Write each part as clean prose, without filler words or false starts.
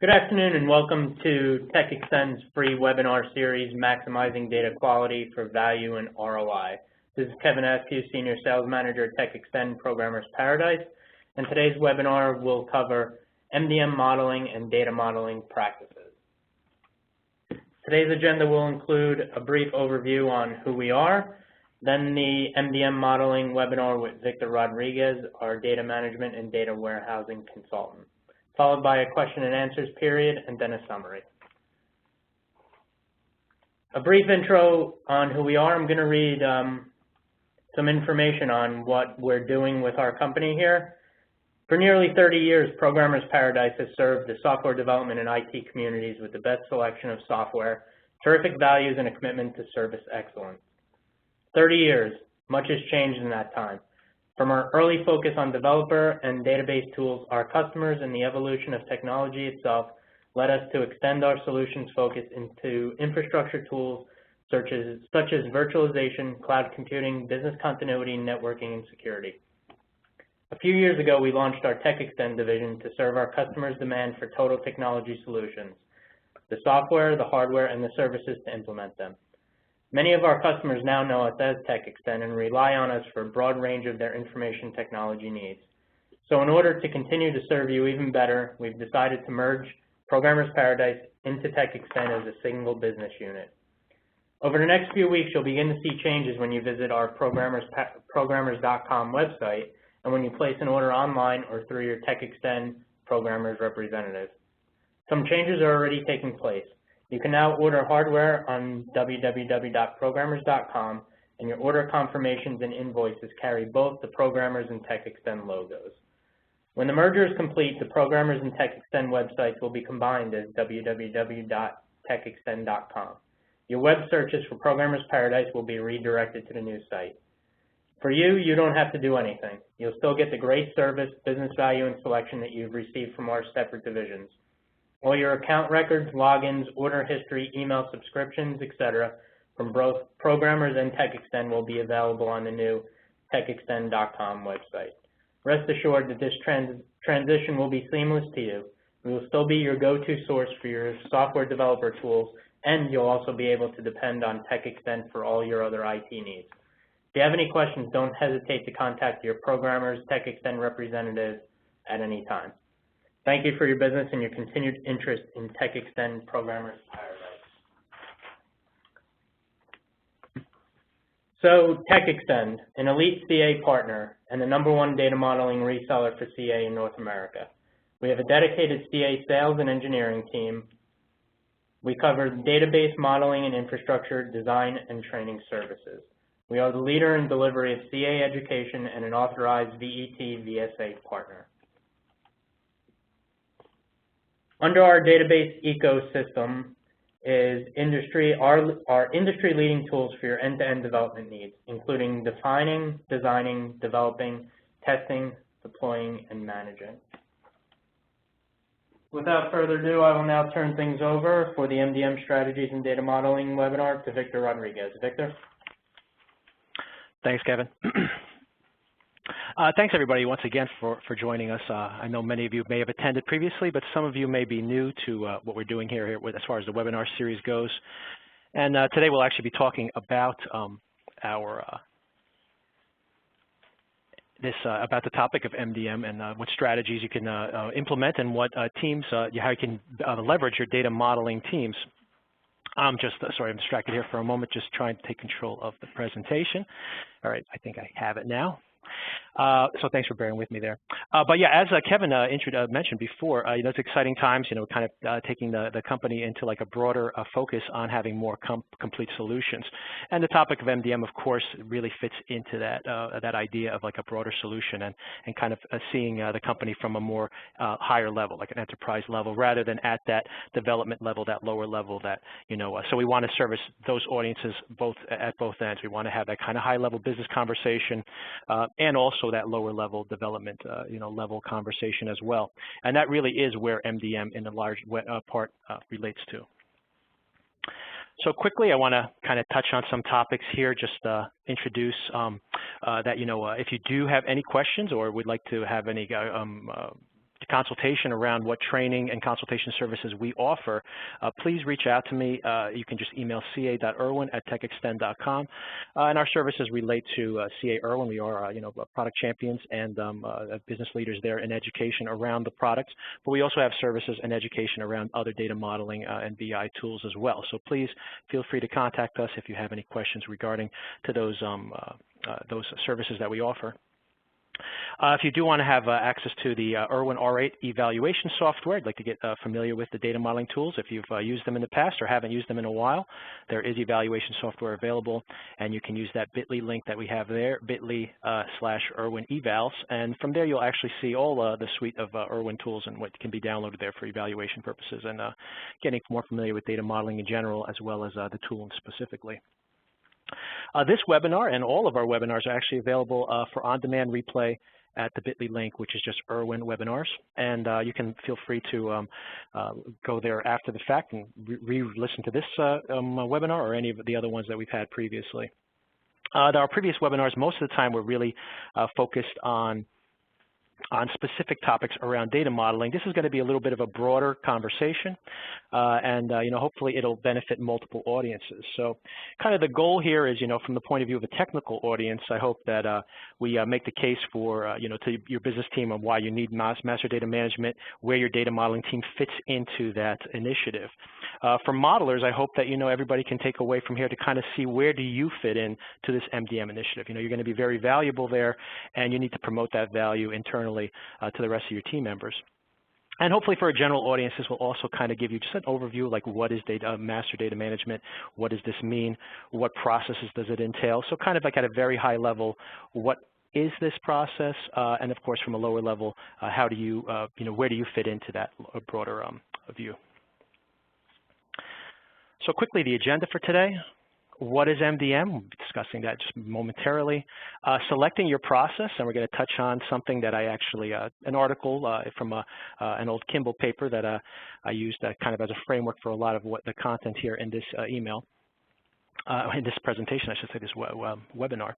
Good afternoon and welcome to TechXtend's free webinar series, Maximizing Data Quality for Value and ROI. This is Kevin Askew, Senior Sales Manager at TechXtend Programmer's Paradise, and today's webinar will cover MDM modeling and data modeling practices. Today's agenda will include a brief overview on who we are, then the MDM modeling webinar with Victor Rodrigues, our data management and data warehousing consultant, followed by a question and answers period, and then a summary. A brief intro on who we are. I'm going to read some information on what we're doing with our company here. For nearly 30 years, Programmer's Paradise has served the software development and IT communities with the best selection of software, terrific values, and a commitment to service excellence. 30 years, much has changed in that time. From our early focus on developer and database tools, our customers and the evolution of technology itself led us to extend our solutions focus into infrastructure tools such as virtualization, cloud computing, business continuity, networking, and security. A few years ago, we launched our TechXtend division to serve our customers' demand for total technology solutions, the software, the hardware, and the services to implement them. Many of our customers now know us as TechXtend and rely on us for a broad range of their information technology needs. So in order to continue to serve you even better, we've decided to merge Programmer's Paradise into TechXtend as a single business unit. Over the next few weeks, you'll begin to see changes when you visit our programmers.com website and when you place an order online or through your TechXtend Programmers representative. Some changes are already taking place. You can now order hardware on www.programmers.com, and your order confirmations and invoices carry both the Programmers and TechXtend logos. When the merger is complete, the Programmers and TechXtend websites will be combined as www.techextend.com. Your web searches for Programmer's Paradise will be redirected to the new site. For you, you don't have to do anything. You'll still get the great service, business value, and selection that you've received from our separate divisions. All your account records, logins, order history, email subscriptions, etc. from both Programmers and TechXtend will be available on the new TechXtend.com website. Rest assured that this transition will be seamless to you. We will still be your go-to source for your software developer tools, and you'll also be able to depend on TechXtend for all your other IT needs. If you have any questions, don't hesitate to contact your Programmers TechXtend representative at any time. Thank you for your business and your continued interest in TechXtend Programmer's Paradise. So TechXtend, an elite CA partner and the #1 data modeling reseller for CA in North America. We have a dedicated CA sales and engineering team. We cover database modeling and infrastructure design and training services. We are the leader in delivery of CA education and an authorized VET VSA partner. Under our database ecosystem is our industry-leading tools for your end-to-end development needs, including defining, designing, developing, testing, deploying, and managing. Without further ado, I will now turn things over for the MDM Strategies and Data Modeling webinar to Victor Rodrigues. Victor? Thanks, Kevin. Thanks, everybody, once again for joining us. I know many of you may have attended previously, but some of you may be new to what we're doing here as far as the webinar series goes. And today we'll actually be talking about about the topic of MDM and what strategies you can implement and what teams, how you can leverage your data modeling teams. Sorry, I'm distracted here for a moment, just trying to take control of the presentation. All right, I think I have it now. So thanks for bearing with me there. But yeah, as Kevin mentioned before, it's exciting times, kind of taking the company into like a broader focus on having more complete solutions. And the topic of MDM, of course, really fits into that idea of like a broader solution and kind of seeing the company from a more higher level, like an enterprise level, rather than at that development level, that lower level that, so we want to service those audiences at both ends. We want to have that kind of high level business conversation and also that lower level development, level conversation as well. And that really is where MDM in a large part relates to. So quickly, I want to kind of touch on some topics here, just introduce that, if you do have any questions or would like to have any kind consultation around what training and consultation services we offer, please reach out to me. You can just email ca.irwin@techextend.com. And our services relate to CA Irwin. We are, product champions and business leaders there in education around the products. But we also have services and education around other data modeling and BI tools as well. So please feel free to contact us if you have any questions regarding to those services that we offer. If you do want to have access to the Irwin R8 evaluation software, I'd like to get familiar with the data modeling tools. If you've used them in the past or haven't used them in a while, there is evaluation software available, and you can use that bit.ly link that we have there, bit.ly/Irwin evals, and from there you'll actually see all the suite of Irwin tools and what can be downloaded there for evaluation purposes and getting more familiar with data modeling in general as well as the tool specifically. This webinar and all of our webinars are actually available for on-demand replay at the bit.ly link, which is just Irwin Webinars. And you can feel free to go there after the fact and re-listen to this webinar or any of the other ones that we've had previously. Our previous webinars, most of the time, were really focused on specific topics around data modeling. This is going to be a little bit of a broader conversation, and hopefully it'll benefit multiple audiences. So kind of the goal here is, from the point of view of a technical audience, I hope that we make the case for, to your business team on why you need master data management, where your data modeling team fits into that initiative. For modelers, I hope that, everybody can take away from here to kind of see where do you fit in to this MDM initiative. You're going to be very valuable there, and you need to promote that value internally to the rest of your team members. And hopefully for a general audience, this will also kind of give you just an overview, like what is master data management, what does this mean, what processes does it entail. So kind of like at a very high level, what is this process, and of course from a lower level, how do you, where do you fit into that broader view. So quickly, the agenda for today. What is MDM? We'll be discussing that just momentarily. Selecting your process, and we're going to touch on something that I actually, an article from an old Kimball paper that I used kind of as a framework for a lot of what the content here in this email. In this presentation, I should say, this webinar.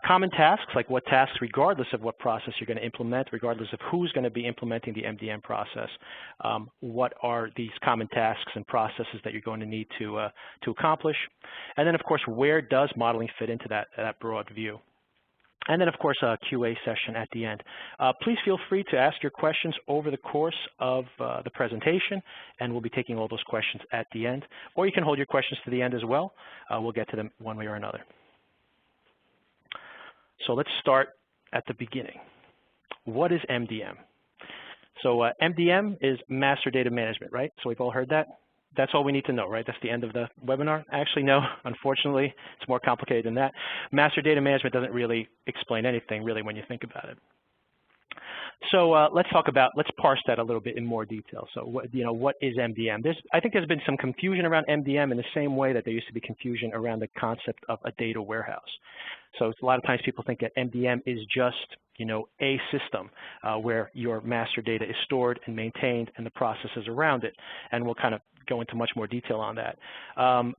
Common tasks, like what tasks, regardless of what process you're going to implement, regardless of who's going to be implementing the MDM process, what are these common tasks and processes that you're going to need to accomplish? And then, of course, where does modeling fit into that broad view? And then, of course, a QA session at the end. Please feel free to ask your questions over the course of the presentation, and we'll be taking all those questions at the end. Or you can hold your questions to the end as well. We'll get to them one way or another. So let's start at the beginning. What is MDM? So MDM is master data management, right? So we've all heard that. That's all we need to know, right? That's the end of the webinar. Actually, no, unfortunately, it's more complicated than that. Master data management doesn't really explain anything, really, when you think about it. So let's parse that a little bit in more detail. So what is MDM? I think there's been some confusion around MDM in the same way that there used to be confusion around the concept of a data warehouse. So a lot of times people think that MDM is just a system where your master data is stored and maintained and the processes around it. And we'll kind of go into much more detail on that.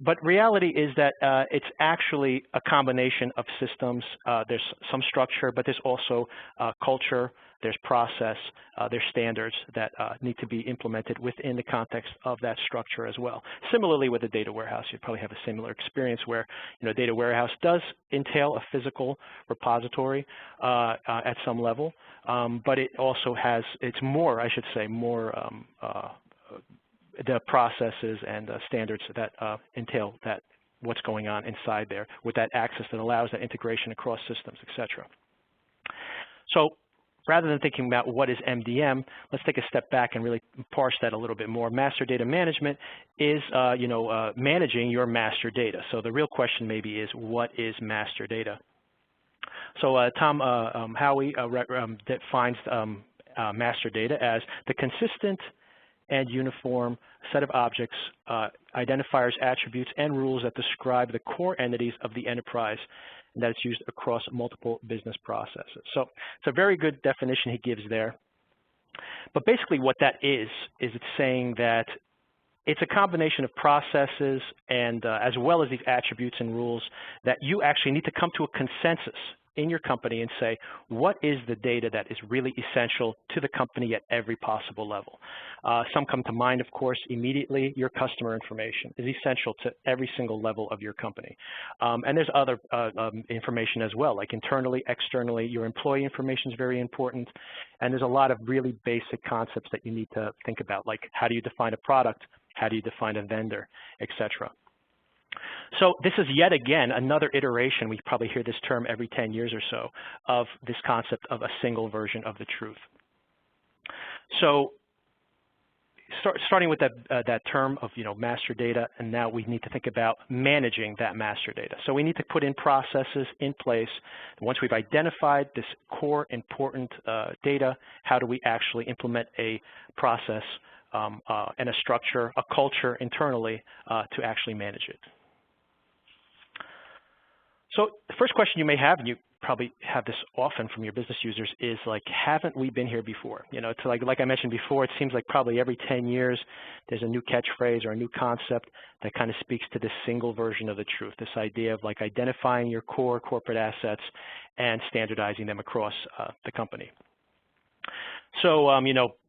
But reality is that it's actually a combination of systems. There's some structure, but there's also culture, there's process, there's standards that need to be implemented within the context of that structure as well. Similarly with a data warehouse, you'd probably have a similar experience where a data warehouse does entail a physical repository at some level, but it also has, it's more, I should say, more the processes and standards that entail that what's going on inside there with that access that allows that integration across systems, et cetera. So rather than thinking about what is MDM, let's take a step back and really parse that a little bit more. Master data management is, managing your master data. So the real question maybe is, what is master data? So Tom Howey defines master data as the consistent and uniform set of objects, identifiers, attributes, and rules that describe the core entities of the enterprise and that it's used across multiple business processes. So it's a very good definition he gives there. But basically what that is it's saying that it's a combination of processes and as well as these attributes and rules that you actually need to come to a consensus in your company and say, what is the data that is really essential to the company at every possible level? Some come to mind, of course, immediately. Your customer information is essential to every single level of your company. And there's other information as well, like internally, externally. Your employee information is very important. And there's a lot of really basic concepts that you need to think about, like how do you define a product, how do you define a vendor, et cetera. So this is yet again another iteration, we probably hear this term every 10 years or so, of this concept of a single version of the truth. So starting with that term of master data, and now we need to think about managing that master data. So we need to put in processes in place. Once we've identified this core important data, how do we actually implement a process and a structure, a culture internally to actually manage it? So the first question you may have, and you probably have this often from your business users, is like, haven't we been here before? It's like I mentioned before, it seems like probably every 10 years there's a new catchphrase or a new concept that kind of speaks to this single version of the truth, this idea of like identifying your core corporate assets and standardizing them across the company. So,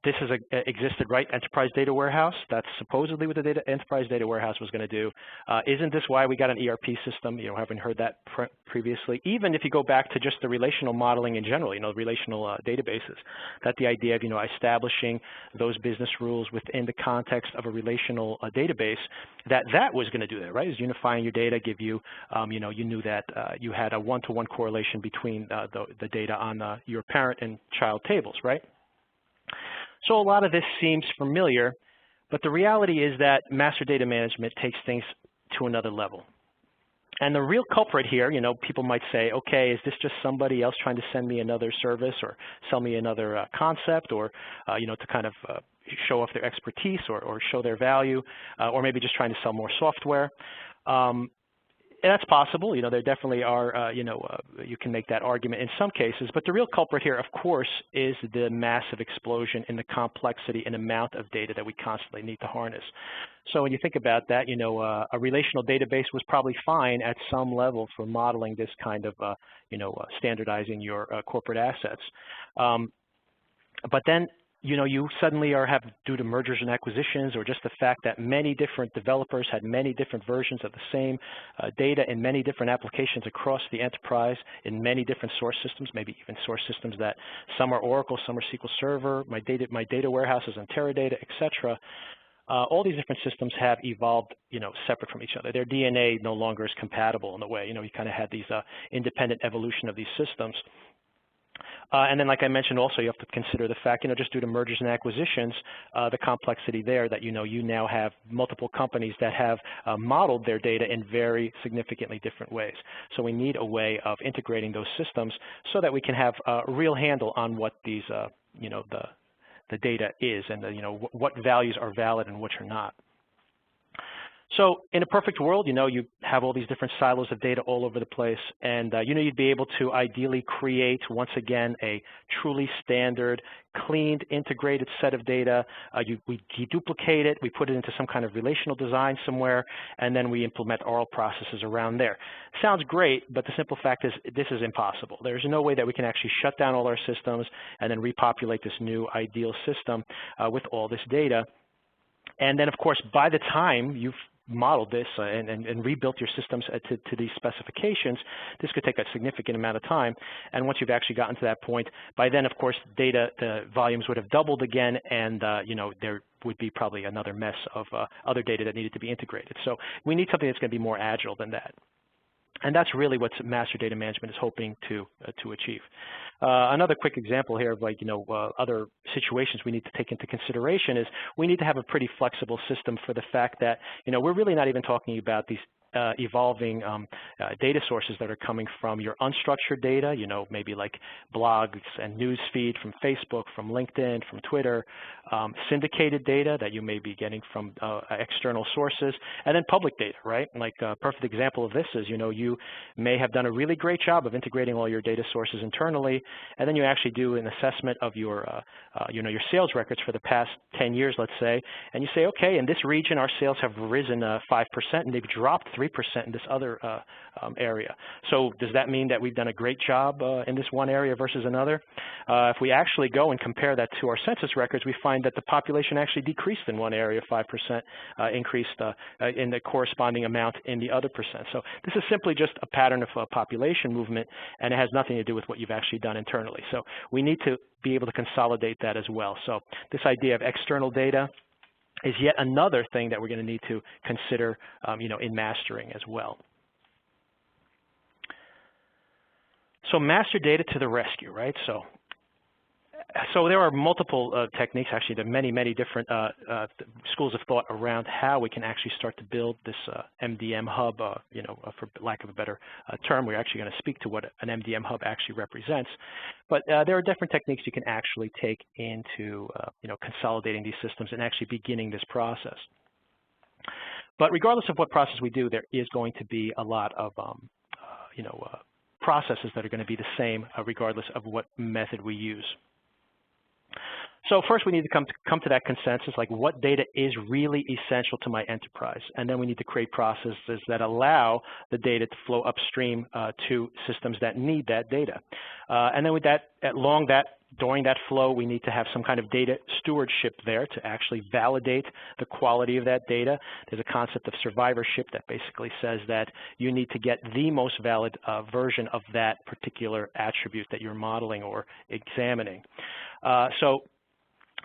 this has existed, right? Enterprise Data Warehouse, that's supposedly what the Enterprise Data Warehouse was going to do. Isn't this why we got an ERP system? Haven't heard that previously. Even if you go back to just the relational modeling in general, relational databases, that the idea of, establishing those business rules within the context of a relational database, that was going to do that, right? Is unifying your data, give you, you knew that you had a one-to-one correlation between the data on your parent and child tables, right? So a lot of this seems familiar, but the reality is that master data management takes things to another level. And the real culprit here, people might say, okay, is this just somebody else trying to send me another service or sell me another concept, or, to kind of show off their expertise or show their value, or maybe just trying to sell more software? And that's possible. There definitely are, you can make that argument in some cases. But the real culprit here, of course, is the massive explosion in the complexity and amount of data that we constantly need to harness. So when you think about that, a relational database was probably fine at some level for modeling this kind of, standardizing your corporate assets. But then, you suddenly have, due to mergers and acquisitions, or just the fact that many different developers had many different versions of the same data in many different applications across the enterprise in many different source systems, maybe even source systems that some are Oracle, some are SQL Server, my data warehouse is in Teradata, et cetera. All these different systems have evolved, separate from each other. Their DNA no longer is compatible in a way. You kind of had these independent evolution of these systems. And then, like I mentioned, also you have to consider the fact, just due to mergers and acquisitions, the complexity there that you now have multiple companies that have modeled their data in very significantly different ways. So we need a way of integrating those systems so that we can have a real handle on what these, the data is, and what values are valid and which are not. So in a perfect world, you have all these different silos of data all over the place, and you'd be able to ideally create, once again, a truly standard, cleaned, integrated set of data. We deduplicate it, we put it into some kind of relational design somewhere, and then we implement oral processes around there. Sounds great, but the simple fact is this is impossible. There's no way that we can actually shut down all our systems and then repopulate this new ideal system with all this data. And then, of course, by the time you've modeled this and rebuilt your systems to these specifications, this could take a significant amount of time. And once you've actually gotten to that point, by then, of course, data volumes would have doubled again, and there would be probably another mess of other data that needed to be integrated. So we need something that's going to be more agile than that. And that's really what master data management is hoping to achieve. Another quick example here of other situations we need to take into consideration is we need to have a pretty flexible system for the fact that we're really not even talking about these evolving data sources that are coming from your unstructured data, maybe like blogs and news feed from Facebook, from LinkedIn, from Twitter, syndicated data that you may be getting from external sources, and then public data, right? Like a perfect example of this is, you may have done a really great job of integrating all your data sources internally, and then you actually do an assessment of your, your sales records for the past 10 years, let's say, and you say, okay, in this region, our sales have risen 5%, and they've dropped 3% 3% in this other area. So does that mean that we've done a great job in this one area versus another? If we actually go and compare that to our census records, we find that the population actually decreased in one area, 5%, increased in the corresponding amount in the other percent. So this is simply just a pattern of population movement, and it has nothing to do with what you've actually done internally. So we need to be able to consolidate that as well. So this idea of external data is yet another thing that we're going to need to consider, in mastering as well. So master data to the rescue, right? So there are multiple techniques, actually, there are many, many different schools of thought around how we can actually start to build this MDM hub, for lack of a better term. We're actually going to speak to what an MDM hub actually represents. But there are different techniques you can actually take into, consolidating these systems and actually beginning this process. But regardless of what process we do, there is going to be a lot of, processes that are going to be the same regardless of what method we use. So first we need to come to that consensus, like what data is really essential to my enterprise. And then we need to create processes that allow the data to flow upstream to systems that need that data. And then with that, during that flow, we need to have some kind of data stewardship there to actually validate the quality of that data. There's a concept of survivorship that basically says that you need to get the most valid version of that particular attribute that you're modeling or examining. So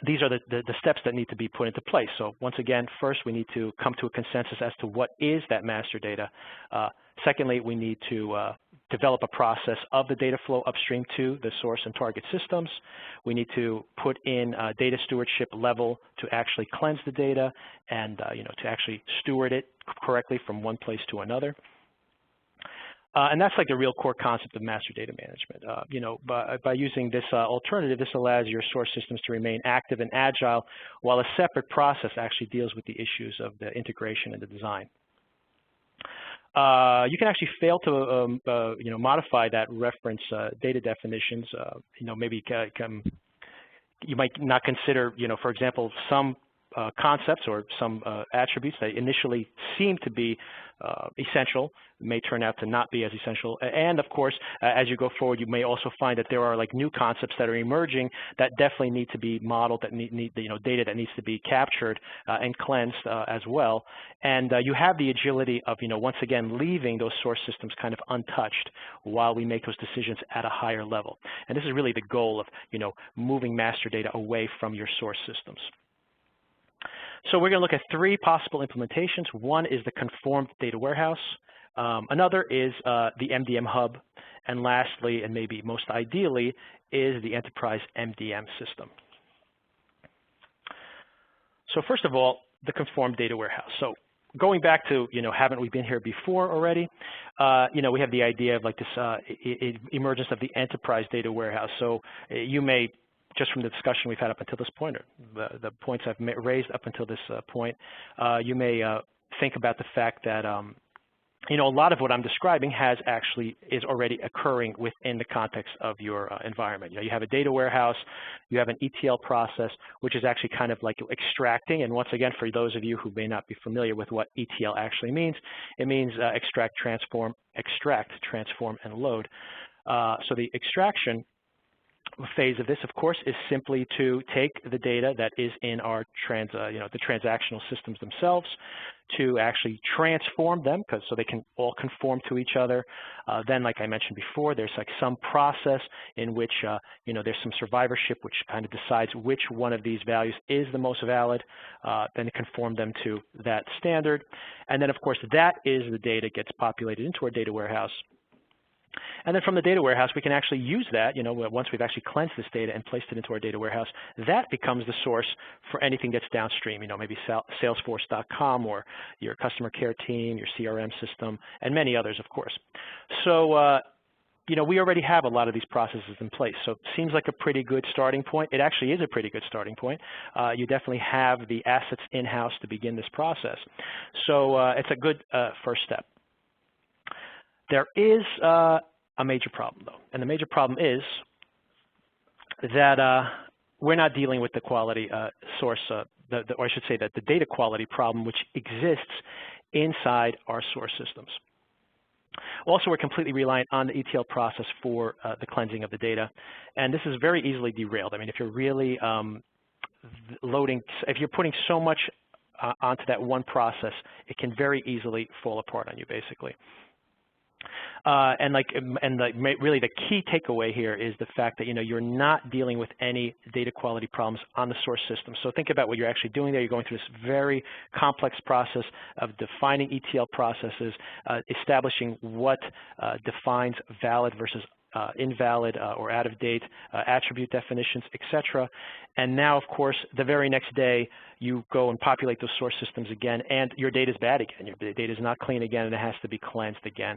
these are the steps that need to be put into place. So once again, first we need to come to a consensus as to what is that master data. Secondly, we need to develop a process of the data flow upstream to the source and target systems. We need to put in a data stewardship level to actually cleanse the data and to actually steward it correctly from one place to another. And that's like the real core concept of master data management. By using this alternative, this allows your source systems to remain active and agile, while a separate process actually deals with the issues of the integration and the design. You can actually fail to modify that reference data definitions. Maybe you might not consider, for example, some concepts or some attributes that initially seem to be essential may turn out to not be as essential. And of course, as you go forward, you may also find that there are like new concepts that are emerging that definitely need to be modeled, that need data that needs to be captured and cleansed as well. And you have the agility of once again leaving those source systems kind of untouched while we make those decisions at a higher level. And this is really the goal of moving master data away from your source systems. So we're going to look at three possible implementations. One is the conformed data warehouse. Another is the MDM hub. And lastly, and maybe most ideally, is the Enterprise MDM system. So first of all, the conformed data warehouse. So going back to, haven't we been here before already? We have the idea of like this emergence of the enterprise data warehouse. So you may, just from the discussion we've had up until this point, or the points I've raised up until this point, you may think about the fact that a lot of what I'm describing is already occurring within the context of your environment. You have a data warehouse, you have an ETL process, which is actually kind of like extracting. And once again, for those of you who may not be familiar with what ETL actually means, it means extract, transform, and load. So the extraction phase of this, of course, is simply to take the data that is in our the transactional systems themselves, to actually transform them, so they can all conform to each other. Then, like I mentioned before, there's like some process in which there's some survivorship, which kind of decides which one of these values is the most valid. Then to conform them to that standard, and then of course that is the data gets populated into our data warehouse. And then from the data warehouse, we can actually use that, once we've actually cleansed this data and placed it into our data warehouse, that becomes the source for anything that's downstream, maybe Salesforce.com or your customer care team, your CRM system, and many others, of course. So, we already have a lot of these processes in place. So it seems like a pretty good starting point. It actually is a pretty good starting point. You definitely have the assets in-house to begin this process. So it's a good first step. There is a major problem, though, and the major problem is that we're not dealing with the quality source, or I should say that the data quality problem which exists inside our source systems. Also, we're completely reliant on the ETL process for the cleansing of the data, and this is very easily derailed. I mean, if you're really if you're putting so much onto that one process, it can very easily fall apart on you, basically. Really the key takeaway here is the fact that you're not dealing with any data quality problems on the source system. So think about what you're actually doing there. You're going through this very complex process of defining ETL processes, establishing what defines valid versus invalid or out of date attribute definitions, etc. And now, of course, the very next day, you go and populate those source systems again, and your data is bad again. Your data is not clean again, and it has to be cleansed again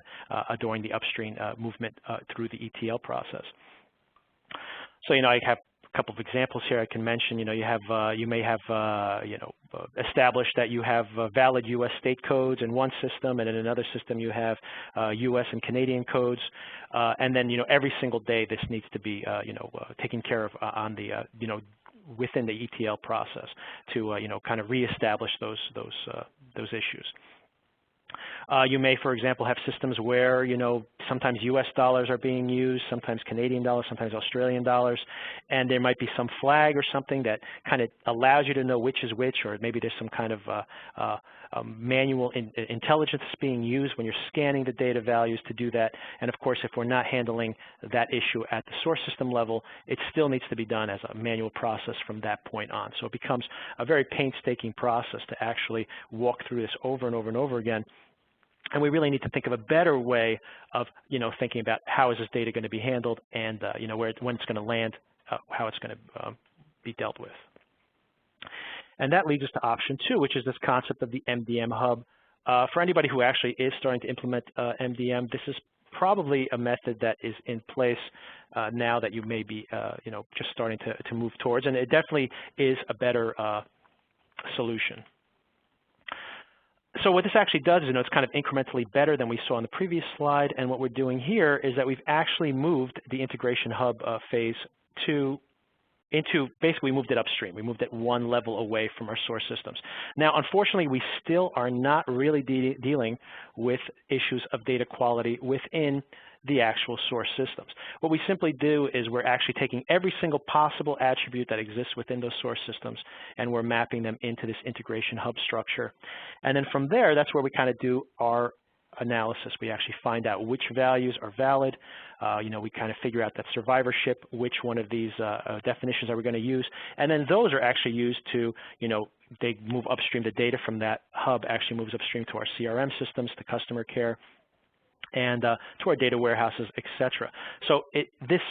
during the upstream movement through the ETL process. So, I have a couple of examples here I can mention. You may have established that you have valid U.S. state codes in one system, and in another system you have U.S. and Canadian codes, and then every single day this needs to be taken care of on the within the ETL process to kind of reestablish those issues. You may, for example, have systems where, sometimes U.S. dollars are being used, sometimes Canadian dollars, sometimes Australian dollars, and there might be some flag or something that kind of allows you to know which is which, or maybe there's some kind of manual intelligence being used when you're scanning the data values to do that. And of course, if we're not handling that issue at the source system level, it still needs to be done as a manual process from that point on. So it becomes a very painstaking process to actually walk through this over and over and over again. And we really need to think of a better way of, thinking about how is this data going to be handled, and when it's going to land, how it's going to be dealt with. And that leads us to option 2, which is this concept of the MDM Hub. For anybody who actually is starting to implement MDM, this is probably a method that is in place now that you may be, just starting to move towards, and it definitely is a better solution. So what this actually does is, it's kind of incrementally better than we saw on the previous slide, and what we're doing here is that we've actually moved the integration hub phase basically we moved it upstream. We moved it one level away from our source systems. Now, unfortunately, we still are not really dealing with issues of data quality within the actual source systems. What we simply do is we're actually taking every single possible attribute that exists within those source systems, and we're mapping them into this integration hub structure. And then from there, that's where we kind of do our analysis. We actually find out which values are valid. We kind of figure out that survivorship, which one of these definitions are we going to use, and then those are actually used to, they move upstream. The data from that hub actually moves upstream to our CRM systems, to customer care, and to our data warehouses, etc. So this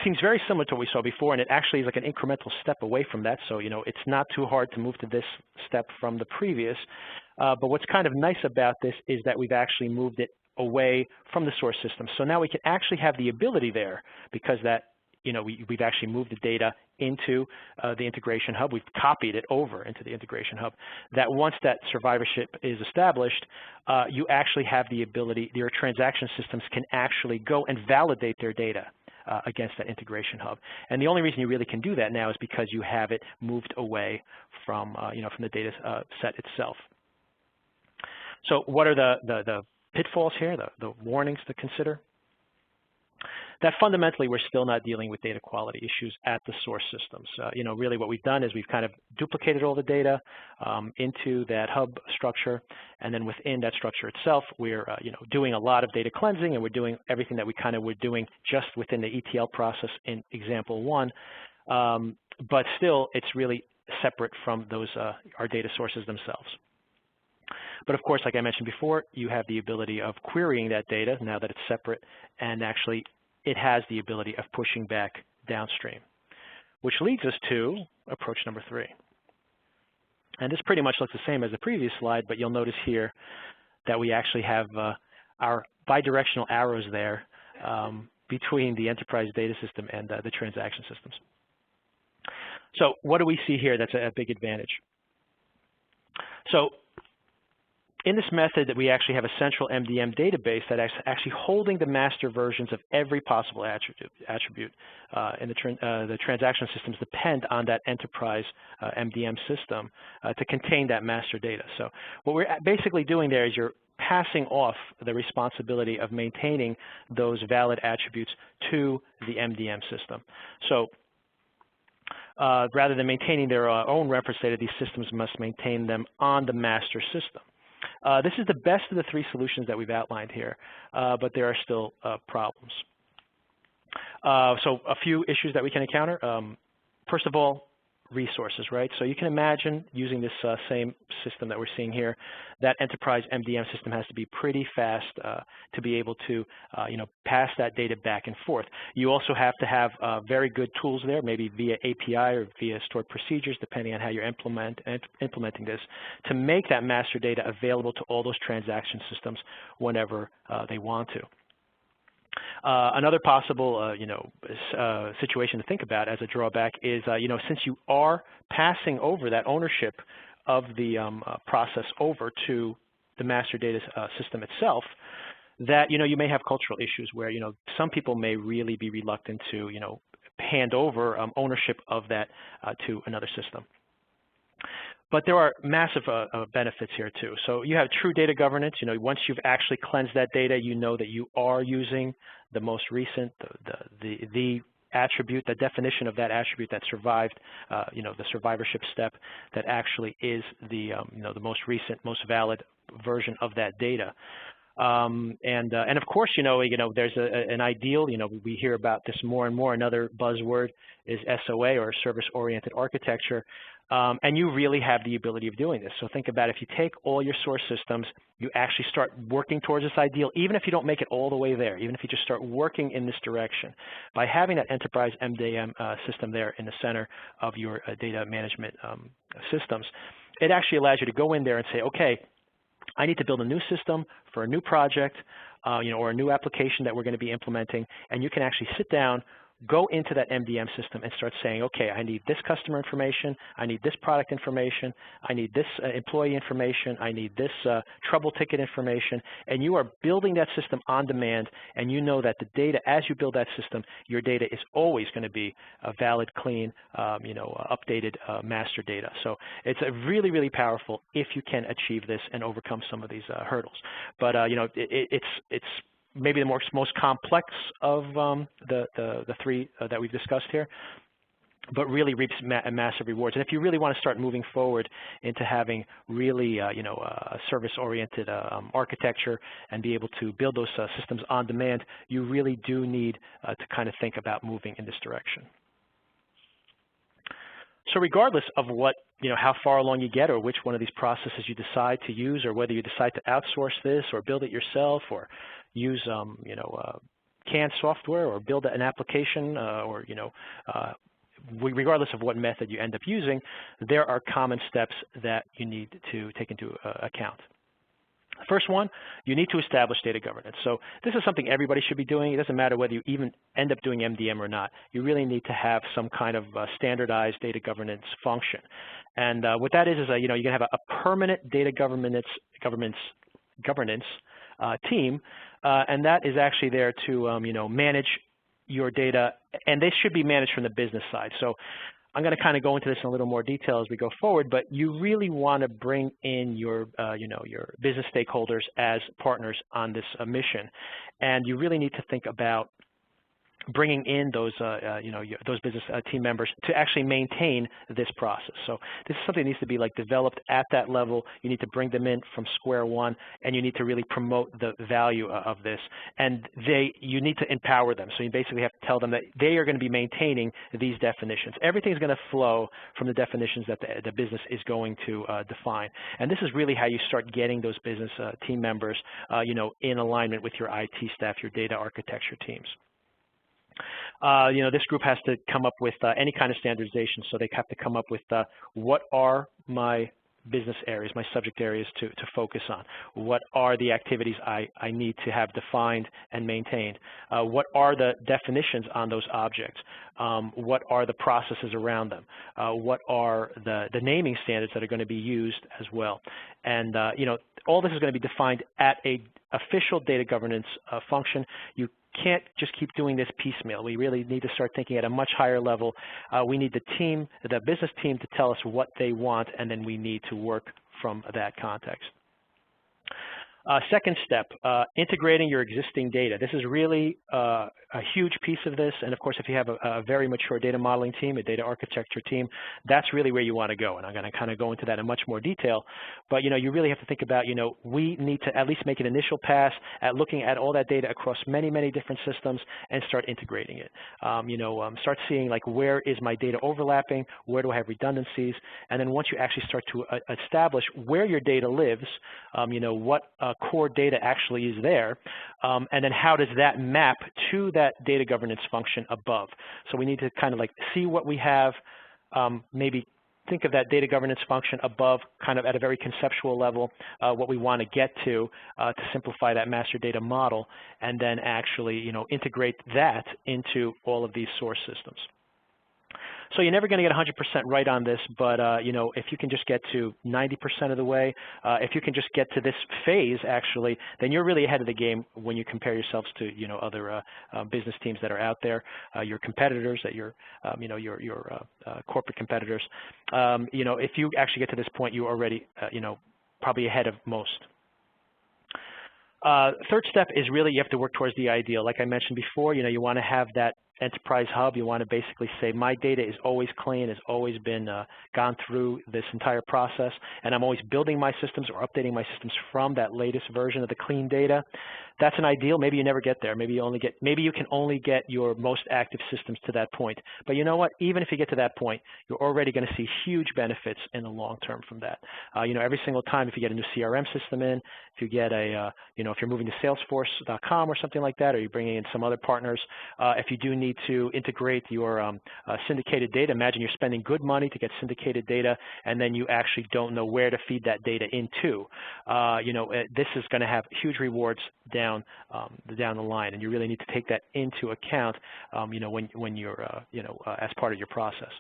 seems very similar to what we saw before, and it actually is like an incremental step away from that. So, it's not too hard to move to this step from the previous. But what's kind of nice about this is that we've actually moved it away from the source system. So now we can actually have the ability there, because that, we've actually moved the data into the integration hub. We've copied it over into the integration hub. That once that survivorship is established, you actually have the ability, your transaction systems can actually go and validate their data against that integration hub. And the only reason you really can do that now is because you have it moved away from, from the data set itself. So what are the pitfalls here, the warnings to consider? That fundamentally we're still not dealing with data quality issues at the source systems. Really what we've done is we've kind of duplicated all the data into that hub structure, and then within that structure itself, we're doing a lot of data cleansing, and we're doing everything that we kind of were doing just within the ETL process in example 1. But still, it's really separate from those our data sources themselves. But of course, like I mentioned before, you have the ability of querying that data now that it's separate, and actually it has the ability of pushing back downstream, which leads us to approach number 3. And this pretty much looks the same as the previous slide, but you'll notice here that we actually have our bidirectional arrows there between the enterprise data system and the transaction systems. So what do we see here that's a big advantage? So in this method, that we actually have a central MDM database that is actually holding the master versions of every possible attribute. And the transaction systems depend on that enterprise MDM system to contain that master data. So what we're basically doing there is you're passing off the responsibility of maintaining those valid attributes to the MDM system. So rather than maintaining their own reference data, these systems must maintain them on the master system. This is the best of the three solutions that we've outlined here, but there are still problems. So a few issues that we can encounter. First of all, resources, right? So you can imagine using this same system that we're seeing here, that enterprise MDM system has to be pretty fast to be able to, pass that data back and forth. You also have to have very good tools there, maybe via API or via stored procedures, depending on how you're implementing this, to make that master data available to all those transaction systems whenever they want to. Another possible, situation to think about as a drawback is, since you are passing over that ownership of the process over to the master data system itself, that, you may have cultural issues where, some people may really be reluctant to, hand over ownership of that to another system. But there are massive benefits here too. So you have true data governance. Once you've actually cleansed that data, you know that you are using the most recent, the attribute, the definition of that attribute that survived, the survivorship step that actually is the, the most recent, most valid version of that data. And of course, there's an ideal, we hear about this more and more. Another buzzword is SOA, or service-oriented architecture. And you really have the ability of doing this. So think about if you take all your source systems, you actually start working towards this ideal, even if you don't make it all the way there, even if you just start working in this direction. By having that enterprise MDM system there in the center of your data management systems, it actually allows you to go in there and say, okay, I need to build a new system for a new project, or a new application that we're going to be implementing, and you can actually sit down, go into that MDM system and start saying, okay, I need this customer information, I need this product information, I need this employee information, I need this trouble ticket information, and you are building that system on demand, and you know that the data, as you build that system, your data is always going to be a valid, clean, updated master data. So it's really, really powerful if you can achieve this and overcome some of these hurdles. But it's maybe the most complex of the three that we've discussed here, but really reaps massive rewards. And if you really want to start moving forward into having really, a service-oriented architecture and be able to build those systems on demand, you really do need to kind of think about moving in this direction. So regardless of what, how far along you get, or which one of these processes you decide to use, or whether you decide to outsource this or build it yourself, or use, canned software, or build an application, or, regardless of what method you end up using, there are common steps that you need to take into account. First one, you need to establish data governance. So this is something everybody should be doing. It doesn't matter whether you even end up doing MDM or not. You really need to have some kind of standardized data governance function. And what that is you're going to have a permanent data governance team, and that is actually there to manage your data, and they should be managed from the business side. So I'm going to kind of go into this in a little more detail as we go forward, but you really want to bring in your your business stakeholders as partners on this mission, and you really need to think about bringing in those, those business team members to actually maintain this process. So this is something that needs to be developed at that level. You need to bring them in from square one, and you need to really promote the value of this. And you need to empower them. So you basically have to tell them that they are going to be maintaining these definitions. Everything's going to flow from the definitions that the business is going to define. And this is really how you start getting those business team members, in alignment with your IT staff, your data architecture teams. This group has to come up with any kind of standardization. So they have to come up with what are my business areas, my subject areas to focus on? What are the activities I need to have defined and maintained? What are the definitions on those objects? What are the processes around them? What are the naming standards that are going to be used as well? And all this is going to be defined at a official data governance function. You can't just keep doing this piecemeal. We really need to start thinking at a much higher level. We need the business team to tell us what they want, and then we need to work from that context. Second step, integrating your existing data. This is really a huge piece of this, and of course, if you have a very mature data modeling team, a data architecture team, that's really where you want to go, and I'm going to kind of go into that in much more detail. But you really have to think about, we need to at least make an initial pass at looking at all that data across many, many different systems and start integrating it. Start seeing like, where is my data overlapping? Where do I have redundancies? And then once you actually start to establish where your data lives, what core data actually is there, and then how does that map to that data governance function above. So we need to kind of like see what we have, maybe think of that data governance function above, kind of at a very conceptual level, what we want to get to simplify that master data model, and then actually integrate that into all of these source systems. So you're never going to get 100% right on this, but if you can just get to 90% of the way, if you can just get to this phase, actually, then you're really ahead of the game when you compare yourselves to other business teams that are out there, your competitors, your corporate competitors. If you actually get to this point, you're already probably ahead of most. Third step is really you have to work towards the ideal. Like I mentioned before, you want to have that Enterprise Hub. You want to basically say my data is always clean, has always been gone through this entire process, and I'm always building my systems or updating my systems from that latest version of the clean data. That's an ideal. Maybe you never get there. Maybe you can only get your most active systems to that point. But you know what? Even if you get to that point, you're already going to see huge benefits in the long term from that. Every single time, if you get a new CRM system in, if you get if you're moving to Salesforce.com or something like that, or you're bringing in some other partners, if you do need to integrate your syndicated data, imagine you're spending good money to get syndicated data, and then you actually don't know where to feed that data into. This is going to have huge rewards down the line, and you really need to take that into account, when you're, as part of your process.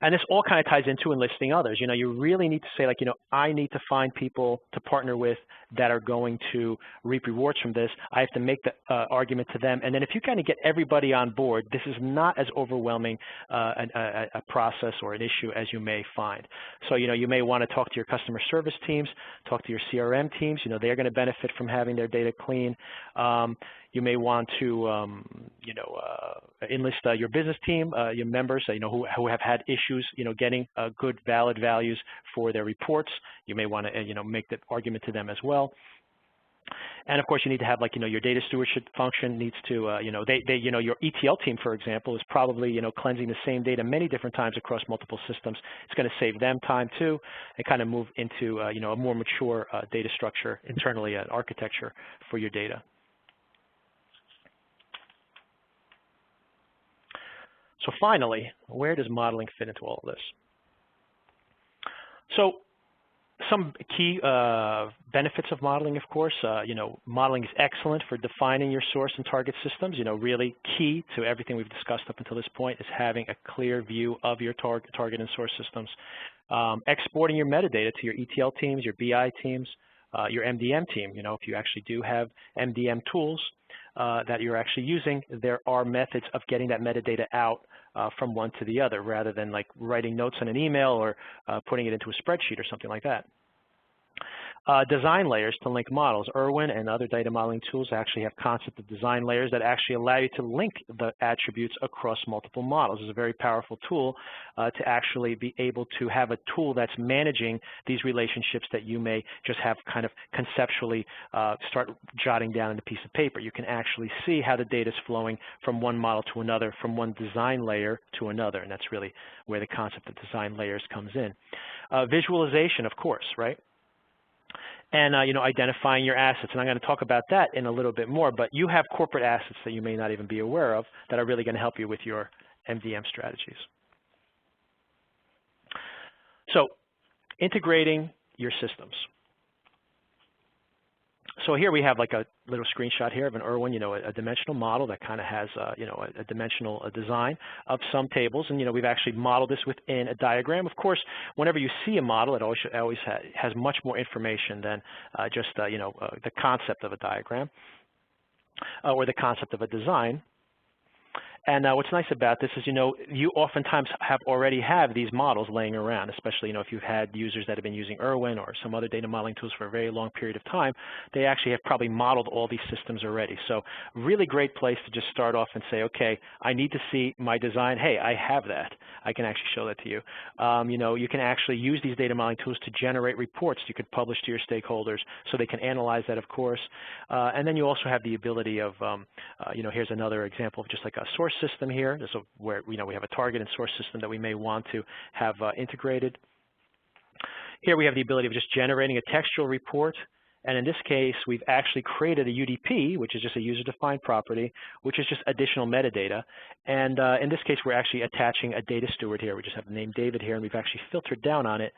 And this all kind of ties into enlisting others. You really need to say, like, I need to find people to partner with that are going to reap rewards from this. I have to make the argument to them. And then if you kind of get everybody on board, this is not as overwhelming a process or an issue as you may find. So, you may want to talk to your customer service teams, talk to your CRM teams. They're going to benefit from having their data clean. You may want to, enlist your business team, your members, who have had issues, getting good, valid values for their reports. You may want to, make that argument to them as well. And of course, you need to have, like, your data stewardship function needs to, your ETL team, for example, is probably, cleansing the same data many different times across multiple systems. It's going to save them time too, and kind of move into, a more mature data structure internally, architecture for your data. So finally, where does modeling fit into all of this? So some key benefits of modeling, of course, modeling is excellent for defining your source and target systems. Really key to everything we've discussed up until this point is having a clear view of your target and source systems. Exporting your metadata to your ETL teams, your BI teams, your MDM team. If you actually do have MDM tools that you're actually using, there are methods of getting that metadata out from one to the other, rather than like writing notes on an email or putting it into a spreadsheet or something like that. Design layers to link models. Irwin and other data modeling tools actually have concept of design layers that actually allow you to link the attributes across multiple models. It's a very powerful tool to actually be able to have a tool that's managing these relationships that you may just have kind of conceptually start jotting down on a piece of paper. You can actually see how the data is flowing from one model to another, from one design layer to another, and that's really where the concept of design layers comes in. Visualization, of course, right? And identifying your assets, and I'm going to talk about that in a little bit more. But you have corporate assets that you may not even be aware of that are really going to help you with your MDM strategies. So Integrating your systems. So here we have like a little screenshot here of an Irwin, a dimensional model that kind of has, a dimensional design of some tables. And, we've actually modeled this within a diagram. Of course, whenever you see a model, it always has much more information than just, the concept of a diagram or the concept of a design. And what's nice about this is, you oftentimes already have these models laying around, especially, if you've had users that have been using Irwin or some other data modeling tools for a very long period of time. They actually have probably modeled all these systems already. So really great place to just start off and say, okay, I need to see my design. Hey, I have that. I can actually show that to you. You can actually use these data modeling tools to generate reports you could publish to your stakeholders so they can analyze that, of course. And then you also have the ability of, here's another example of just like a source system here. This is where we have a target and source system that we may want to have integrated. Here we have the ability of just generating a textual report. And in this case, we've actually created a UDP, which is just a user-defined property, which is just additional metadata. And in this case, we're actually attaching a data steward here. We just have the name David here, and we've actually filtered down on it.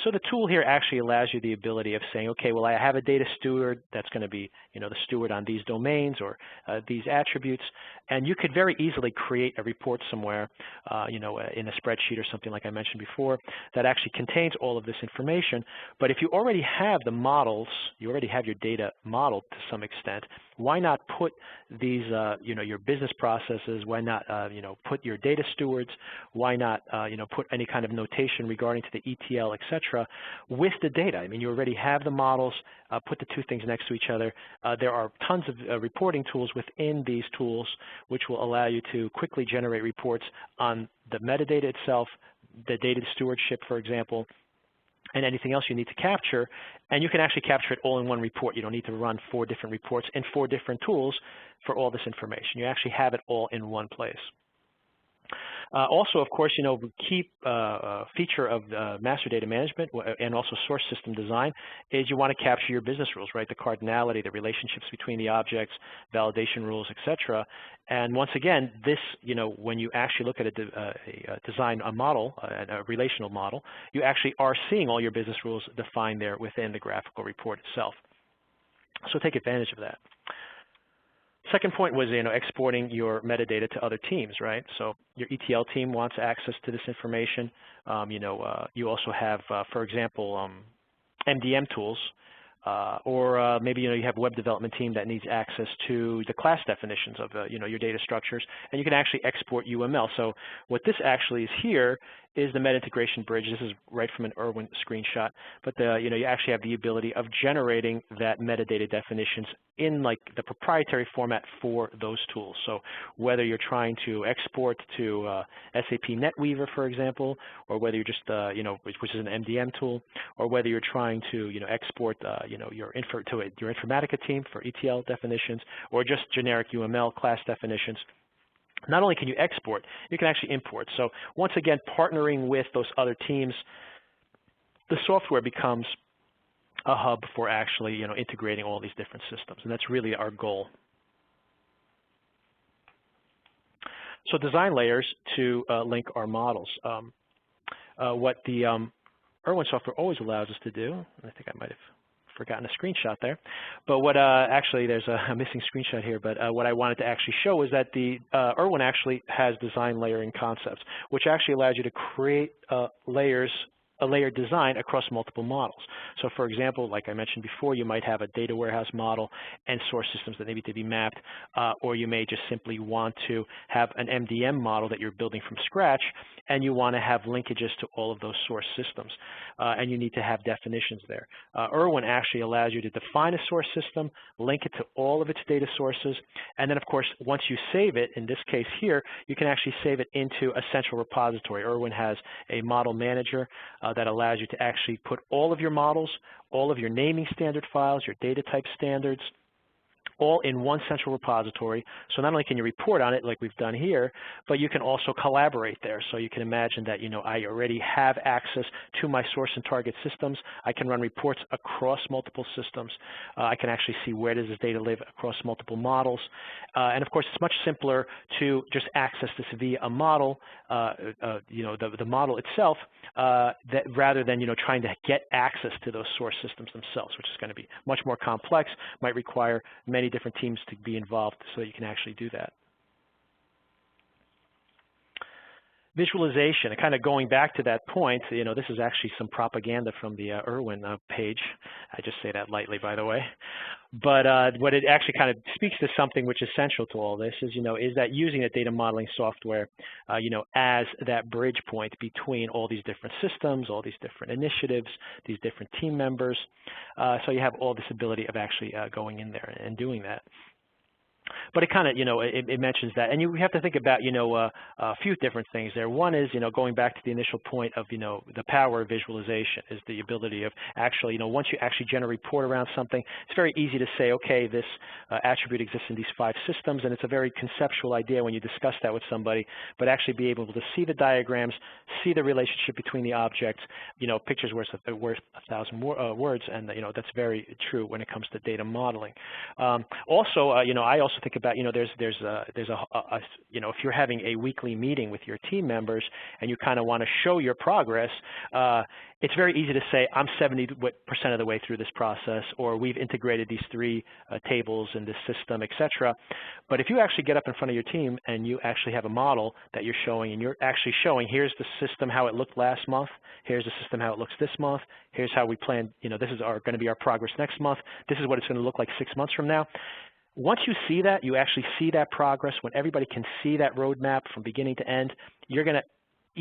So the tool here actually allows you the ability of saying, okay, well, I have a data steward that's going to be, the steward on these domains or these attributes. And you could very easily create a report somewhere, in a spreadsheet or something like I mentioned before, that actually contains all of this information. But if you already have the models, you already have your data modeled to some extent, why not put these, your business processes, why not, put your data stewards, why not, put any kind of notation regarding to the ETL, et cetera, with the data. I mean, you already have the models, put the two things next to each other. There are tons of reporting tools within these tools which will allow you to quickly generate reports on the metadata itself, the data stewardship, for example, and anything else you need to capture, and you can actually capture it all in one report. You don't need to run 4 different reports in 4 different tools for all this information. You actually have it all in one place. Also, of course, key feature of master data management and also source system design is you want to capture your business rules, right? The cardinality, the relationships between the objects, validation rules, et cetera. And once again, this, when you actually look at a model, a relational model, you actually are seeing all your business rules defined there within the graphical report itself. So take advantage of that. Second point was, exporting your metadata to other teams, right? So your ETL team wants access to this information. You also have, for example, MDM tools, or maybe you have a web development team that needs access to the class definitions of your data structures, and you can actually export UML. So what this actually is here is the meta integration bridge. This is right from an Irwin screenshot, but you actually have the ability of generating that metadata definitions in like the proprietary format for those tools. So whether you're trying to export to SAP NetWeaver, for example, or whether you're just which is an MDM tool, or whether you're trying to export your Informatica team for ETL definitions, or just generic UML class definitions. Not only can you export, you can actually import. So once again, partnering with those other teams, the software becomes a hub for actually integrating all these different systems, and that's really our goal. So design layers to link our models. What the Irwin software always allows us to do, I think I might have forgotten a screenshot there, but what actually there's a missing screenshot here, but what I wanted to actually show is that the Irwin actually has design layering concepts, which actually allows you to create a layered design across multiple models. So for example, like I mentioned before, you might have a data warehouse model and source systems that need to be mapped, or you may just simply want to have an MDM model that you're building from scratch, and you want to have linkages to all of those source systems, and you need to have definitions there. Irwin actually allows you to define a source system, link it to all of its data sources, and then of course, once you save it, in this case here, you can actually save it into a central repository. Irwin has a model manager that allows you to actually put all of your models, all of your naming standard files, your data type standards, all in one central repository. So not only can you report on it like we've done here, but you can also collaborate there. So you can imagine that, I already have access to my source and target systems. I can run reports across multiple systems. I can actually see where does this data live across multiple models. And of course, it's much simpler to just access this via a model, the model itself, rather than, trying to get access to those source systems themselves, which is going to be much more complex, might require many different teams to be involved so that you can actually do that. Visualization, and kind of going back to that point, this is actually some propaganda from the Irwin page. I just say that lightly, by the way. But what it actually kind of speaks to something which is central to all this is, is that using the data modeling software, as that bridge point between all these different systems, all these different initiatives, these different team members. So you have all this ability of actually going in there and doing that. But it kind of, it mentions that. And you have to think about, a few different things there. One is, going back to the initial point of, the power of visualization is the ability of actually, once you actually generate a report around something, it's very easy to say, okay, this attribute exists in these 5 systems, and it's a very conceptual idea when you discuss that with somebody, but actually be able to see the diagrams, see the relationship between the objects, pictures worth 1,000 words, and, that's very true when it comes to data modeling. Also, I also think about, there's if you're having a weekly meeting with your team members and you kind of want to show your progress, it's very easy to say, I'm 70% of the way through this process, or we've integrated these 3 tables in this system, etc. But if you actually get up in front of your team and you actually have a model that you're showing, and you're actually showing, here's the system how it looked last month, here's the system how it looks this month, here's how we plan, this is going to be our progress next month, this is what it's going to look like 6 months from now. Once you see that, you actually see that progress, when everybody can see that roadmap from beginning to end, you're going to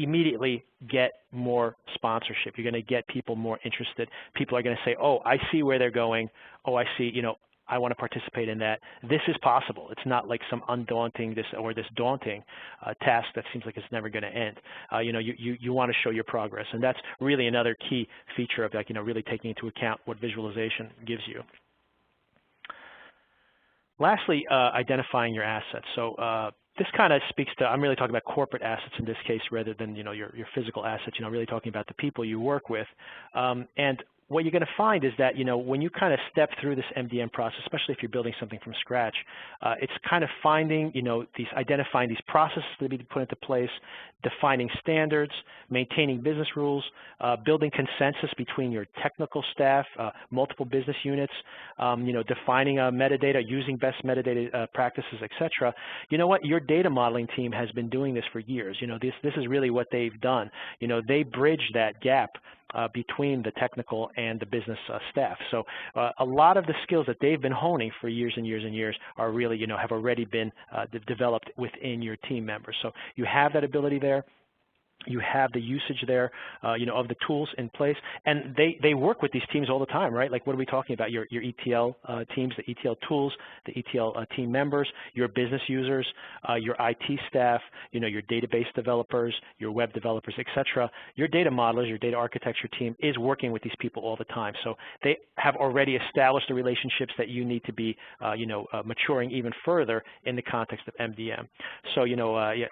immediately get more sponsorship. You're going to get people more interested. People are going to say, oh, I see where they're going. Oh, I see, I want to participate in that. This is possible. It's not like some undaunting this daunting task that seems like it's never going to end. You want to show your progress, and that's really another key feature of really taking into account what visualization gives you. Lastly, identifying your assets. So this kind of speaks to, I'm really talking about corporate assets in this case rather than your physical assets, really talking about the people you work with. And what you're going to find is that, when you kind of step through this MDM process, especially if you're building something from scratch, it's kind of finding, identifying these processes that need to be put into place, defining standards, maintaining business rules, building consensus between your technical staff, multiple business units, defining metadata, using best metadata practices, etc. You know what? Your data modeling team has been doing this for years. This is really what they've done. They bridge that gap between the technical and the business staff. So a lot of the skills that they've been honing for years and years and years are really, have already been developed within your team members. So you have that ability there. You have the usage there, of the tools in place, and they work with these teams all the time, right? Like, what are we talking about? Your ETL teams, the ETL tools, the ETL team members, your business users, your IT staff, your database developers, your web developers, etc. Your data modelers, your data architecture team is working with these people all the time. So they have already established the relationships that you need to be, maturing even further in the context of MDM. So,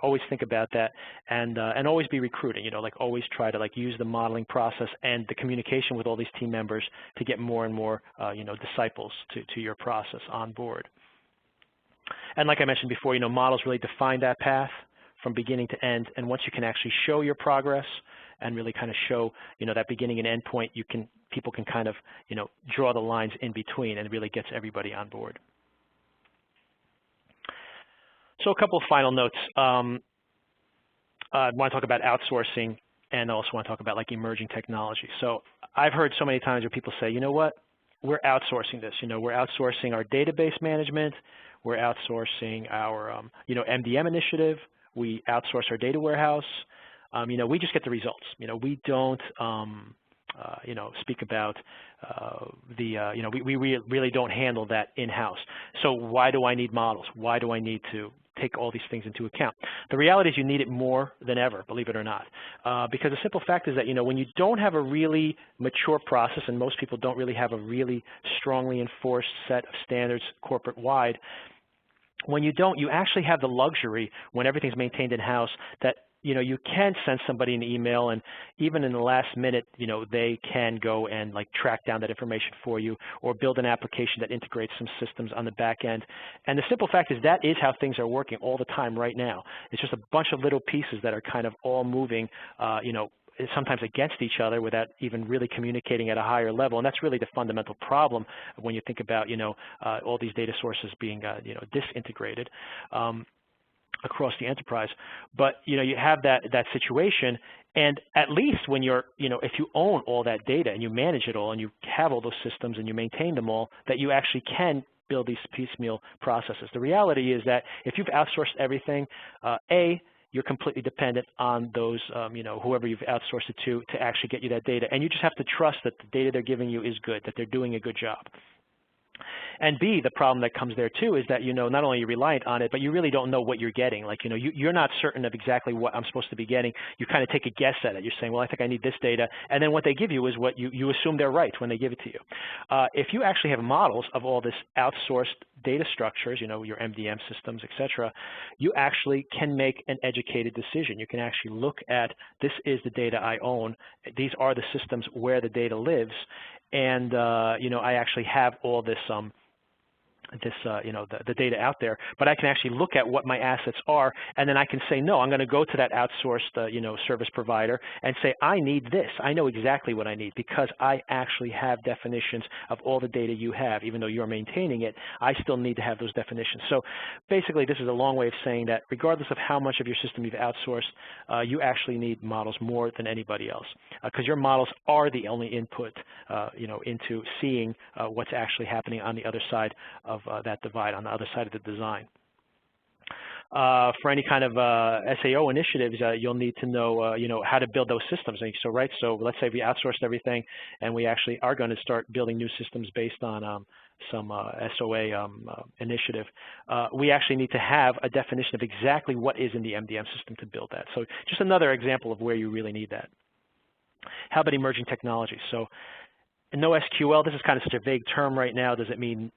always think about that, and always be recruiting, always try to use the modeling process and the communication with all these team members to get more and more, disciples to your process on board. And like I mentioned before, models really define that path from beginning to end. And once you can actually show your progress and really kind of show, that beginning and end point, people can kind of, draw the lines in between, and it really gets everybody on board. So a couple of final notes. I want to talk about outsourcing, and also want to talk about emerging technology. So I've heard so many times where people say, you know what, we're outsourcing this. We're outsourcing our database management. We're outsourcing our, MDM initiative. We outsource our data warehouse. We just get the results. We don't, speak about we really don't handle that in-house. So why do I need models? Why do I need to take all these things into account. The reality is you need it more than ever, believe it or not, because the simple fact is that, you know, when you don't have a really mature process, and most people don't really have a really strongly enforced set of standards corporate-wide, when you don't, you actually have the luxury, when everything's maintained in-house, that, you know, you can send somebody an email, and even in the last minute, you know, they can go and like track down that information for you, or build an application that integrates some systems on the back end. And the simple fact is that is how things are working all the time right now. It's just a bunch of little pieces that are kind of all moving, you know, sometimes against each other without even really communicating at a higher level. And that's really the fundamental problem when you think about, you know, all these data sources being, you know, disintegrated across the enterprise. But, you know, you have that situation, and at least when you're, you know, if you own all that data and you manage it all and you have all those systems and you maintain them all, that you actually can build these piecemeal processes. The reality is that if you've outsourced everything, you're completely dependent on those, you know, whoever you've outsourced it to actually get you that data. And you just have to trust that the data they're giving you is good, that they're doing a good job. And B, the problem that comes there too is that, you know, not only are you reliant on it, but you really don't know what you're getting. Like, you know, you're not certain of exactly what I'm supposed to be getting. You kind of take a guess at it. You're saying, well, I think I need this data. And then what they give you is what you assume they're right when they give it to you. If you actually have models of all this outsourced data structures, you know, your MDM systems, et cetera, you actually can make an educated decision. You can actually look at, this is the data I own. These are the systems where the data lives. And, you know, I actually have all this, you know, the data out there, but I can actually look at what my assets are, and then I can say, no, I'm going to go to that outsourced, you know, service provider and say, I need this. I know exactly what I need because I actually have definitions of all the data you have. Even though you're maintaining it, I still need to have those definitions. So basically, this is a long way of saying that regardless of how much of your system you've outsourced, you actually need models more than anybody else because your models are the only input, you know, into seeing what's actually happening on the other side of that divide, on the other side of the design. For any kind of SAO initiatives, you'll need to know, you know, how to build those systems. And so, right, so let's say we outsourced everything, and we actually are going to start building new systems based on some SOA initiative. We actually need to have a definition of exactly what is in the MDM system to build that. So just another example of where you really need that. How about emerging technologies? So NoSQL, this is kind of such a vague term right now. Does it mean,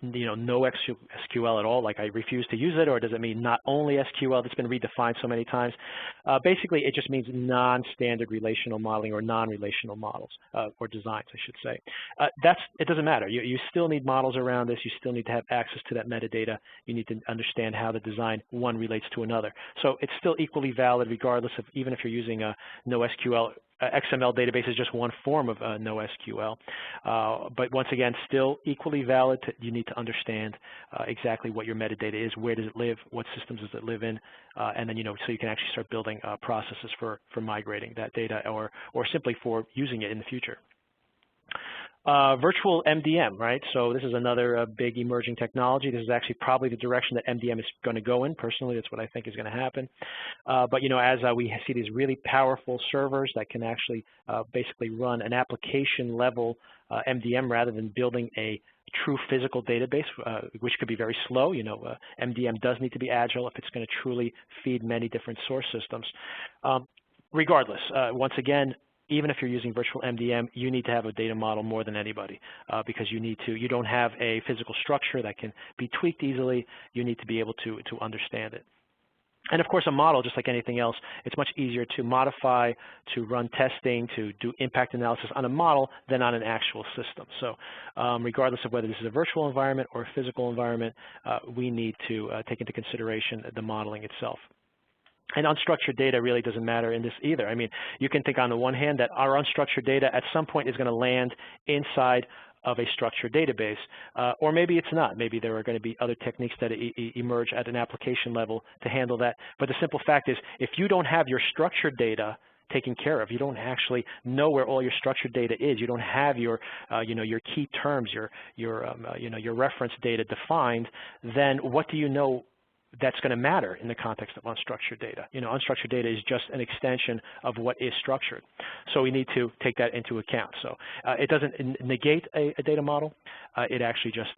you know, no SQL at all, like I refuse to use it, or does it mean not only SQL that's been redefined so many times? Basically, it just means non-standard relational modeling or non-relational models, or designs, I should say. It doesn't matter. You still need models around this. You still need to have access to that metadata. You need to understand how the design one relates to another. So it's still equally valid regardless of, even if you're using a NoSQL. XML database is just one form of NoSQL. But once again, still equally valid. You need to understand exactly what your metadata is, where does it live, what systems does it live in, and then, you know, so you can actually start building processes for migrating that data or simply for using it in the future. Virtual MDM, right? So this is another big emerging technology. This is actually probably the direction that MDM is going to go in. Personally, that's what I think is going to happen. But, you know, as we see these really powerful servers that can actually basically run an application level MDM rather than building a true physical database, which could be very slow. You know, MDM does need to be agile if it's going to truly feed many different source systems. Regardless, once again, even if you're using virtual MDM, you need to have a data model more than anybody because you don't have a physical structure that can be tweaked easily. You need to be able to understand it. And of course, a model, just like anything else, it's much easier to modify, to run testing, to do impact analysis on a model than on an actual system. So regardless of whether this is a virtual environment or a physical environment, we need to take into consideration the modeling itself. And unstructured data really doesn't matter in this either. I mean, you can think on the one hand that our unstructured data at some point is going to land inside of a structured database, or maybe it's not. Maybe there are going to be other techniques that emerge at an application level to handle that. But the simple fact is, if you don't have your structured data taken care of, you don't actually know where all your structured data is, you don't have your, you know, your key terms, your reference data defined, then what do you know that's going to matter in the context of unstructured data? You know, unstructured data is just an extension of what is structured. So we need to take that into account. So it doesn't negate a data model. It actually just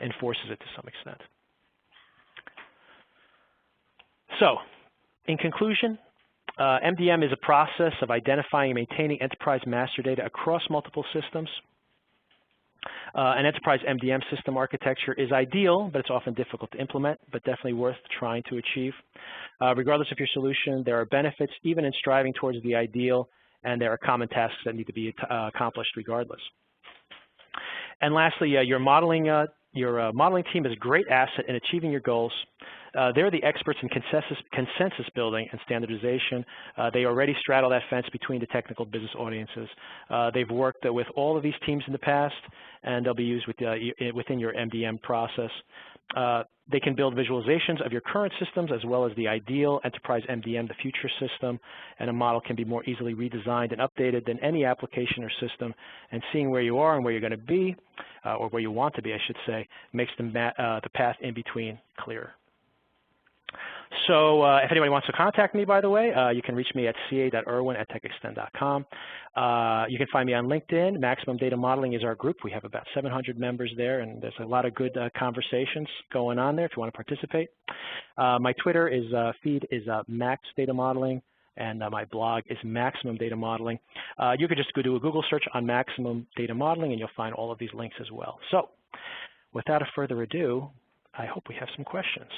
enforces it to some extent. So, in conclusion, MDM is a process of identifying and maintaining enterprise master data across multiple systems. An enterprise MDM system architecture is ideal, but it's often difficult to implement, but definitely worth trying to achieve. Regardless of your solution, there are benefits even in striving towards the ideal, and there are common tasks that need to be accomplished regardless. And lastly, your modeling team is a great asset in achieving your goals. They're the experts in consensus building and standardization. They already straddle that fence between the technical business audiences. They've worked with all of these teams in the past, and they'll be used within your MDM process. They can build visualizations of your current systems as well as the ideal enterprise MDM, the future system, and a model can be more easily redesigned and updated than any application or system. And seeing where you are and where you're going to be, or where you want to be, I should say, makes the path in between clearer. So if anybody wants to contact me, by the way, you can reach me at ca.irwin@techextend.com. You can find me on LinkedIn. Maximum Data Modeling is our group. We have about 700 members there, and there's a lot of good conversations going on there if you want to participate. My Twitter feed is Max Data Modeling, and my blog is Maximum Data Modeling. You could just go do a Google search on Maximum Data Modeling, and you'll find all of these links as well. So without further ado, I hope we have some questions.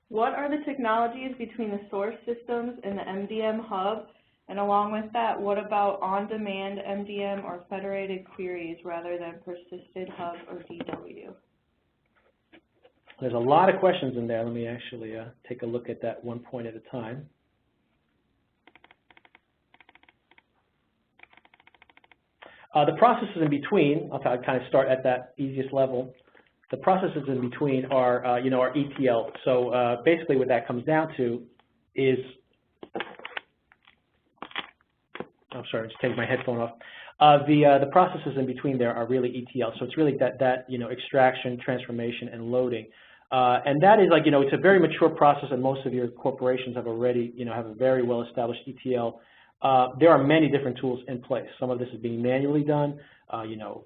What are the technologies between the source systems and the MDM Hub? And along with that, what about on-demand MDM or federated queries rather than persisted hub or DW? There's a lot of questions in there. Let me actually take a look at that one point at a time. The processes in between, I'll kind of start at that easiest level. The processes in between are, our ETL. So basically what that comes down to is, I'm sorry, I'm just taking my headphone off. The processes in between there are really ETL. So it's really that extraction, transformation, and loading. And that is it's a very mature process, and most of your corporations have already, have a very well-established ETL. There are many different tools in place. Some of this is being manually done.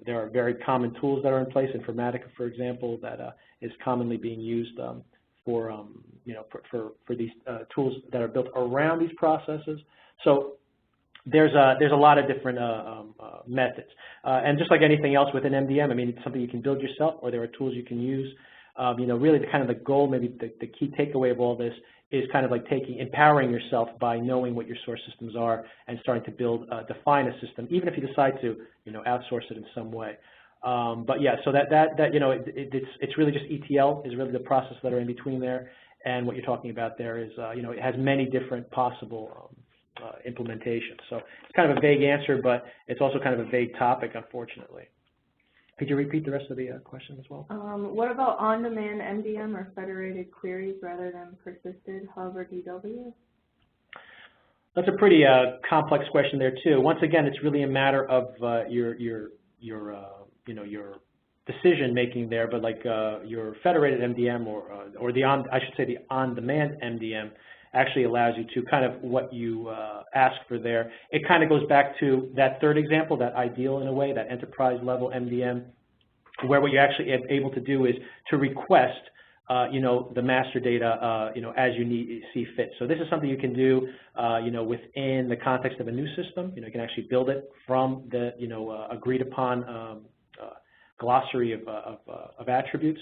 There are very common tools that are in place. Informatica, for example, that is commonly being used for these tools that are built around these processes. So there's a lot of different methods. And just like anything else within MDM, I mean, it's something you can build yourself, or there are tools you can use. Really the goal, maybe the key takeaway of all this is kind of like empowering yourself by knowing what your source systems are and starting to define a system, even if you decide to, outsource it in some way. But yeah, so it's really just ETL is really the process that are in between there, and what you're talking about there is, it has many different possible implementations. So it's kind of a vague answer, but it's also kind of a vague topic, unfortunately. Could you repeat the rest of the question as well? What about on-demand MDM or federated queries rather than persisted hub or DW? That's a pretty complex question there too. Once again, it's really a matter of your decision making there. But like your federated MDM or the on-demand MDM actually allows you to kind of what you ask for there. It kind of goes back to that third example, that ideal in a way, that enterprise level MDM, where what you're actually able to do is to request, the master data, as you see fit. So this is something you can do, within the context of a new system. You can actually build it from the, agreed upon glossary of attributes,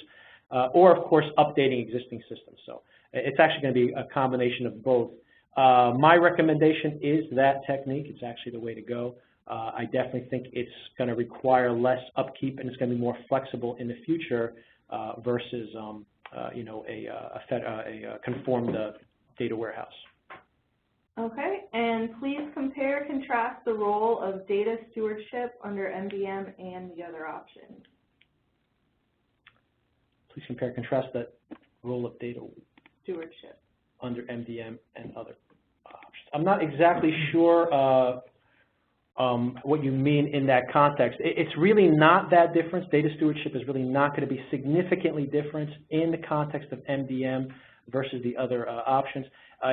or of course updating existing systems. So it's actually going to be a combination of both. My recommendation is that technique. It's actually the way to go. I definitely think it's going to require less upkeep, and it's going to be more flexible in the future versus, a conformed data warehouse. Okay, and please compare, contrast the role of data stewardship under MDM and the other options. Please compare, contrast that role of data Stewardship under MDM and other options. I'm not exactly sure what you mean in that context. It's really not that different. Data stewardship is really not going to be significantly different in the context of MDM versus the other options.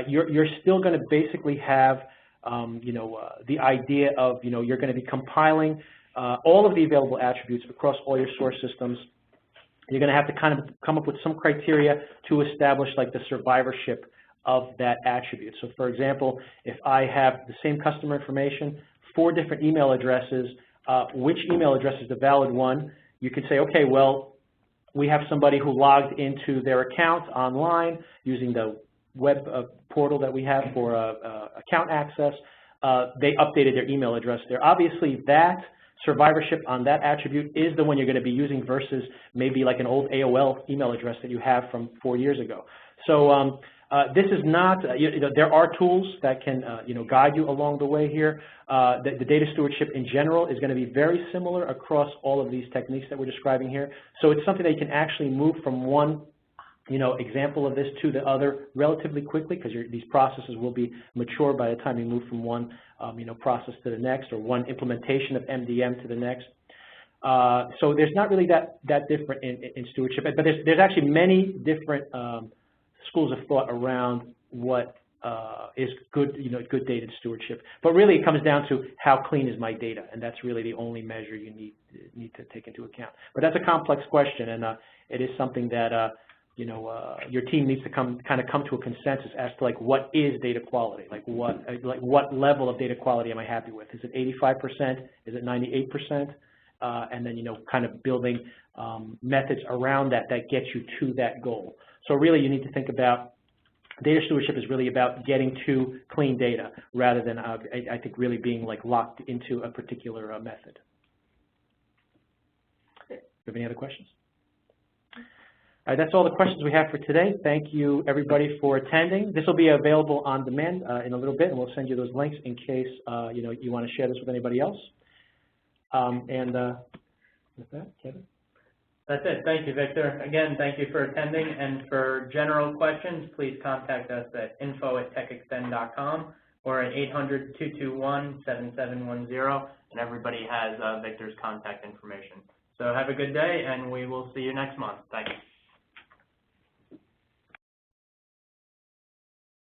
You're still going to basically have, the idea of, you're going to be compiling all of the available attributes across all your source systems. You're going to have to kind of come up with some criteria to establish like the survivorship of that attribute. So for example, if I have the same customer information, 4 different email addresses, which email address is the valid one? You could say, okay, well, we have somebody who logged into their account online using the web portal that we have for account access. They updated their email address there. Obviously, that survivorship on that attribute is the one you're going to be using versus maybe like an old AOL email address that you have from 4 years ago. So this is not, there are tools that can, guide you along the way here. The data stewardship in general is going to be very similar across all of these techniques that we're describing here. So it's something that you can actually move from one example of this to the other relatively quickly, because these processes will be mature by the time you move from one, process to the next, or one implementation of MDM to the next. So there's not really that different in stewardship, but there's actually many different schools of thought around what is good, good data stewardship. But really, it comes down to how clean is my data, and that's really the only measure you need to take into account. But that's a complex question, and it is something that your team needs to come to a consensus as to like what is data quality, like what level of data quality am I happy with? Is it 85%? Is it 98%? And then kind of building methods around that gets you to that goal. So really, you need to think about data stewardship is really about getting to clean data rather than I think really being like locked into a particular method. Do you have any other questions? All right, that's all the questions we have for today. Thank you, everybody, for attending. This will be available on demand in a little bit, and we'll send you those links in case you want to share this with anybody else. And with that, Kevin. That's it. Thank you, Victor. Again, thank you for attending. And for general questions, please contact us at info@techextend.com or at 800-221-7710. And everybody has Victor's contact information. So have a good day, and we will see you next month. Thank you.